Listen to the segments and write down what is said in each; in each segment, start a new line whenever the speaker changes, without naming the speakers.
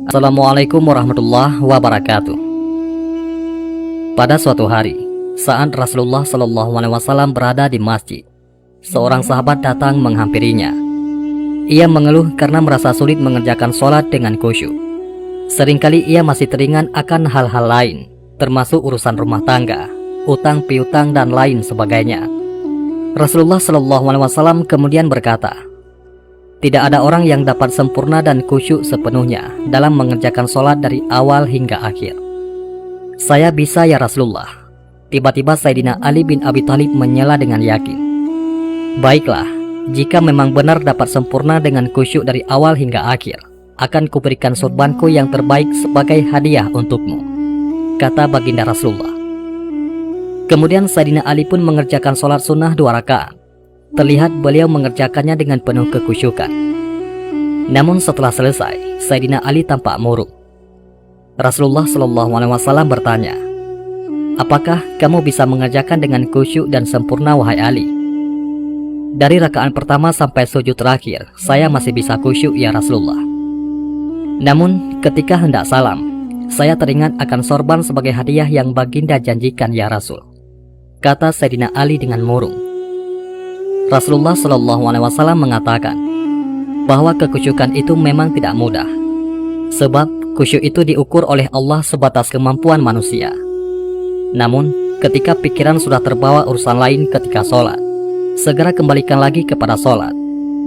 Assalamualaikum warahmatullahi wabarakatuh. Pada suatu hari, saat Rasulullah SAW berada di masjid, seorang sahabat datang menghampirinya. Ia mengeluh karena merasa sulit mengerjakan sholat dengan khusyuk. Seringkali ia masih teringat akan hal-hal lain, termasuk urusan rumah tangga, utang piutang dan lain sebagainya. Rasulullah SAW kemudian berkata, "Tidak ada orang yang dapat sempurna dan khusyuk sepenuhnya dalam mengerjakan sholat dari awal hingga akhir." "Saya bisa ya Rasulullah." Tiba-tiba Sayyidina Ali bin Abi Thalib menyela dengan yakin. "Baiklah, jika memang benar dapat sempurna dengan khusyuk dari awal hingga akhir, akan kuberikan sorbanku yang terbaik sebagai hadiah untukmu," kata baginda Rasulullah. Kemudian Sayyidina Ali pun mengerjakan sholat sunnah 2 rakaat. Terlihat beliau mengerjakannya dengan penuh kekhusyukan. Namun setelah selesai, Sayyidina Ali tampak murung. Rasulullah SAW bertanya, "Apakah kamu bisa mengerjakan dengan khusyuk dan sempurna wahai Ali?" "Dari rakaat pertama sampai sujud terakhir, saya masih bisa khusyuk ya Rasulullah. Namun ketika hendak salam, saya teringat akan sorban sebagai hadiah yang baginda janjikan ya Rasul," kata Sayyidina Ali dengan murung. Rasulullah SAW mengatakan bahwa kekhusyukan itu memang tidak mudah, sebab khusyuk itu diukur oleh Allah sebatas kemampuan manusia. Namun ketika pikiran sudah terbawa urusan lain ketika sholat, segera kembalikan lagi kepada sholat.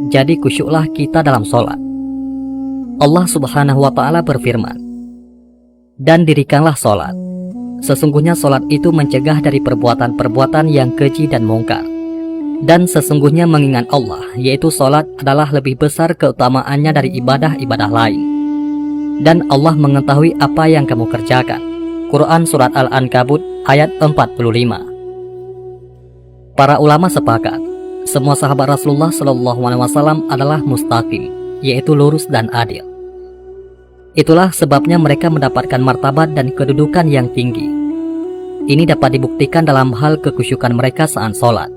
Jadi khusyuklah kita dalam sholat. Allah Subhanahu wa Ta'ala berfirman, "Dan dirikanlah sholat. Sesungguhnya sholat itu mencegah dari perbuatan-perbuatan yang keji dan mungkar. Dan sesungguhnya mengingat Allah, yaitu sholat adalah lebih besar keutamaannya dari ibadah-ibadah lain. Dan Allah mengetahui apa yang kamu kerjakan." Quran Surat Al-Ankabut ayat 45. Para ulama sepakat, semua sahabat Rasulullah SAW adalah mustaqim, yaitu lurus dan adil. Itulah sebabnya mereka mendapatkan martabat dan kedudukan yang tinggi. Ini dapat dibuktikan dalam hal kekhusyukan mereka saat sholat.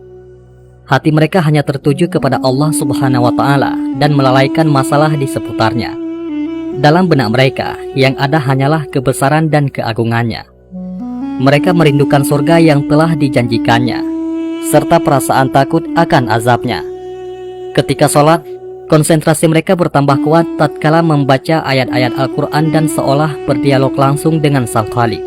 Hati mereka hanya tertuju kepada Allah Subhanahu wa Ta'ala dan melalaikan masalah di seputarnya. Dalam benak mereka yang ada hanyalah kebesaran dan keagungannya. Mereka merindukan surga yang telah dijanjikannya, serta perasaan takut akan azabnya. Ketika sholat, konsentrasi mereka bertambah kuat tatkala membaca ayat-ayat Al-Quran dan seolah berdialog langsung dengan Sang Khalik.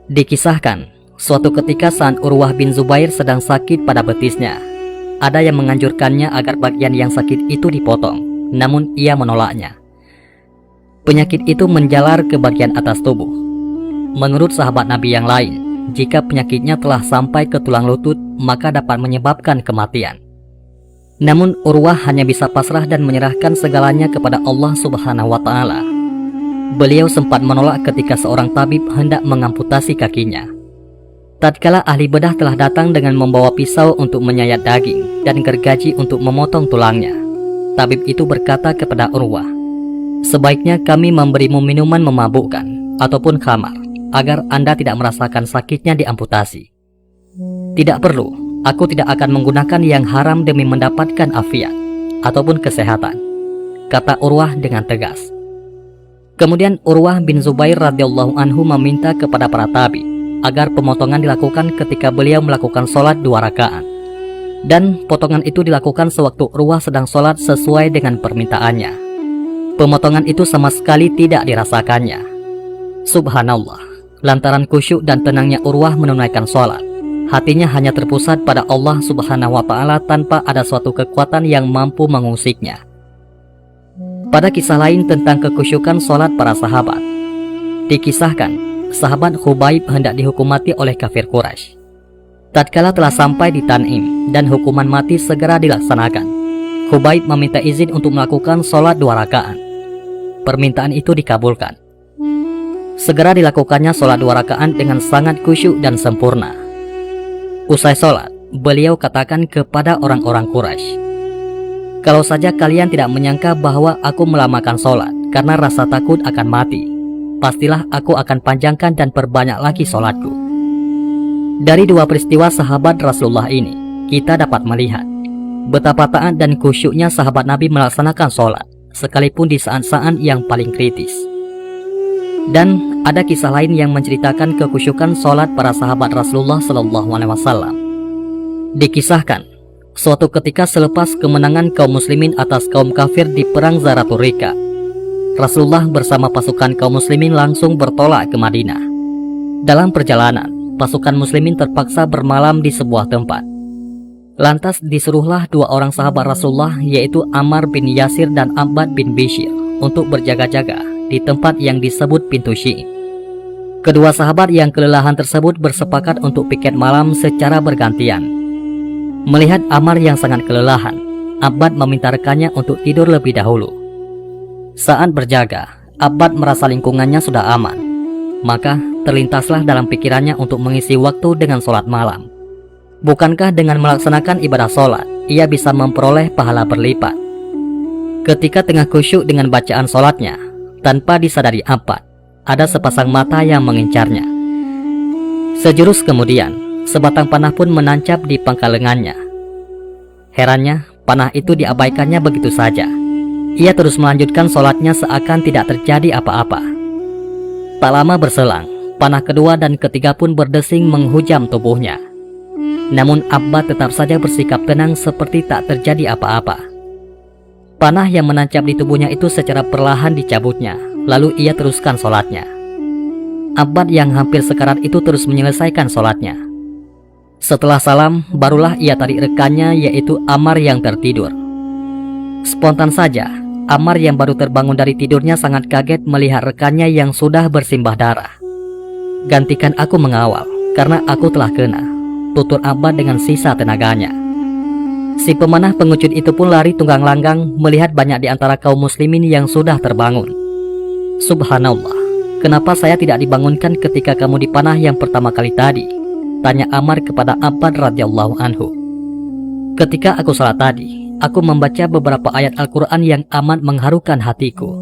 Dikisahkan, suatu ketika saat Urwah bin Zubair sedang sakit pada betisnya, ada yang menganjurkannya agar bagian yang sakit itu dipotong, namun ia menolaknya. Penyakit itu menjalar ke bagian atas tubuh. Menurut sahabat Nabi yang lain, jika penyakitnya telah sampai ke tulang lutut, maka dapat menyebabkan kematian. Namun Urwah hanya bisa pasrah dan menyerahkan segalanya kepada Allah Subhanahu wa Ta'ala. Beliau sempat menolak ketika seorang tabib hendak mengamputasi kakinya. Tatkala ahli bedah telah datang dengan membawa pisau untuk menyayat daging dan gergaji untuk memotong tulangnya, tabib itu berkata kepada Urwah, "Sebaiknya kami memberimu minuman memabukkan ataupun khamar, agar Anda tidak merasakan sakitnya diamputasi." "Tidak perlu, aku tidak akan menggunakan yang haram demi mendapatkan afiat ataupun kesehatan," kata Urwah dengan tegas. Kemudian Urwah bin Zubair radhiyallahu anhu meminta kepada para tabib agar pemotongan dilakukan ketika beliau melakukan sholat 2 rakaat. Dan potongan itu dilakukan sewaktu Urwah sedang sholat sesuai dengan permintaannya. Pemotongan itu sama sekali tidak dirasakannya. Subhanallah, lantaran khusyuk dan tenangnya Urwah menunaikan sholat, hatinya hanya terpusat pada Allah Subhanahu wa Ta'ala tanpa ada suatu kekuatan yang mampu mengusiknya. Pada kisah lain tentang kekhusyukan sholat para sahabat, dikisahkan sahabat Khubaib hendak dihukum mati oleh kafir Quraisy. Tatkala telah sampai di Tan'im dan hukuman mati segera dilaksanakan, Khubaib meminta izin untuk melakukan sholat 2 rakaat. Permintaan itu dikabulkan. Segera dilakukannya sholat 2 rakaat dengan sangat khusyuk dan sempurna. Usai sholat, beliau katakan kepada orang-orang Quraisy, "Kalau saja kalian tidak menyangka bahwa aku melamakan sholat karena rasa takut akan mati, pastilah aku akan panjangkan dan perbanyak lagi sholatku." Dari 2 peristiwa sahabat Rasulullah ini, kita dapat melihat betapa taat dan khusyuknya sahabat Nabi melaksanakan sholat, sekalipun di saat-saat yang paling kritis. Dan ada kisah lain yang menceritakan kekhusyukan sholat para sahabat Rasulullah SAW. Dikisahkan, suatu ketika selepas kemenangan kaum muslimin atas kaum kafir di perang Zaratul Rika, Rasulullah bersama pasukan kaum muslimin langsung bertolak ke Madinah. Dalam perjalanan, pasukan muslimin terpaksa bermalam di sebuah tempat. Lantas disuruhlah dua orang sahabat Rasulullah, yaitu Ammar bin Yasir dan Abbad bin Bishr, untuk berjaga-jaga di tempat yang disebut Pintu Syi'. Kedua sahabat yang kelelahan tersebut bersepakat untuk piket malam secara bergantian. Melihat Ammar yang sangat kelelahan, Abbad meminta rekannya untuk tidur lebih dahulu. Saat berjaga, Abbad merasa lingkungannya sudah aman. Maka terlintaslah dalam pikirannya untuk mengisi waktu dengan sholat malam. Bukankah dengan melaksanakan ibadah sholat, ia bisa memperoleh pahala berlipat? Ketika tengah khusyuk dengan bacaan sholatnya, tanpa disadari Abbad, ada sepasang mata yang mengincarnya. Sejurus kemudian, sebatang panah pun menancap di pangkal lengannya. Herannya, panah itu diabaikannya begitu saja. Ia terus melanjutkan sholatnya seakan tidak terjadi apa-apa. Tak lama berselang, panah kedua dan ketiga pun berdesing menghujam tubuhnya. Namun Abbad tetap saja bersikap tenang seperti tak terjadi apa-apa. Panah yang menancap di tubuhnya itu secara perlahan dicabutnya, lalu ia teruskan sholatnya. Abbad yang hampir sekarat itu terus menyelesaikan sholatnya. Setelah salam, barulah ia tarik rekannya, yaitu Ammar yang tertidur. Spontan saja, Ammar yang baru terbangun dari tidurnya sangat kaget melihat rekannya yang sudah bersimbah darah. "Gantikan aku mengawal, karena aku telah kena," tutur Abbad dengan sisa tenaganya. Si pemanah pengecut itu pun lari tunggang langgang melihat banyak di antara kaum muslimin yang sudah terbangun. "Subhanallah, kenapa saya tidak dibangunkan ketika kamu dipanah yang pertama kali tadi?" tanya Ammar kepada Abbad radhiyallahu anhu. "Ketika aku salat tadi, aku membaca beberapa ayat Al-Quran yang amat mengharukan hatiku,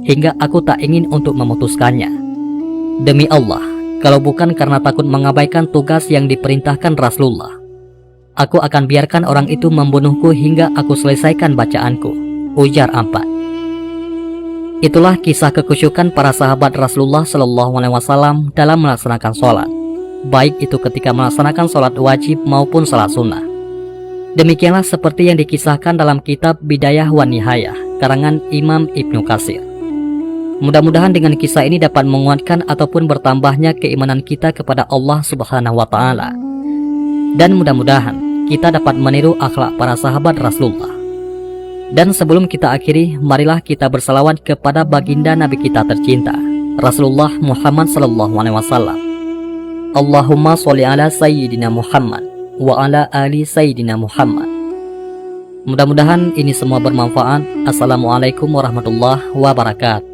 hingga aku tak ingin untuk memutuskannya. Demi Allah, kalau bukan karena takut mengabaikan tugas yang diperintahkan Rasulullah, aku akan biarkan orang itu membunuhku hingga aku selesaikan bacaanku," ujar Abbad. Itulah kisah kekhusyukan para sahabat Rasulullah SAW dalam melaksanakan sholat, baik itu ketika melaksanakan sholat wajib maupun sholat sunnah. Demikianlah seperti yang dikisahkan dalam kitab Bidayah wa Nihayah karangan Imam Ibnu Katsir. Mudah-mudahan dengan kisah ini dapat menguatkan ataupun bertambahnya keimanan kita kepada Allah Subhanahu wa Ta'ala. Dan mudah-mudahan kita dapat meniru akhlak para sahabat Rasulullah. Dan sebelum kita akhiri, marilah kita bersalawat kepada baginda Nabi kita tercinta, Rasulullah Muhammad SAW. Allahumma sholli ala Sayyidina Muhammad wa ala ali Sayyidina Muhammad. Mudah-mudahan ini semua bermanfaat. Assalamualaikum warahmatullahi wabarakatuh.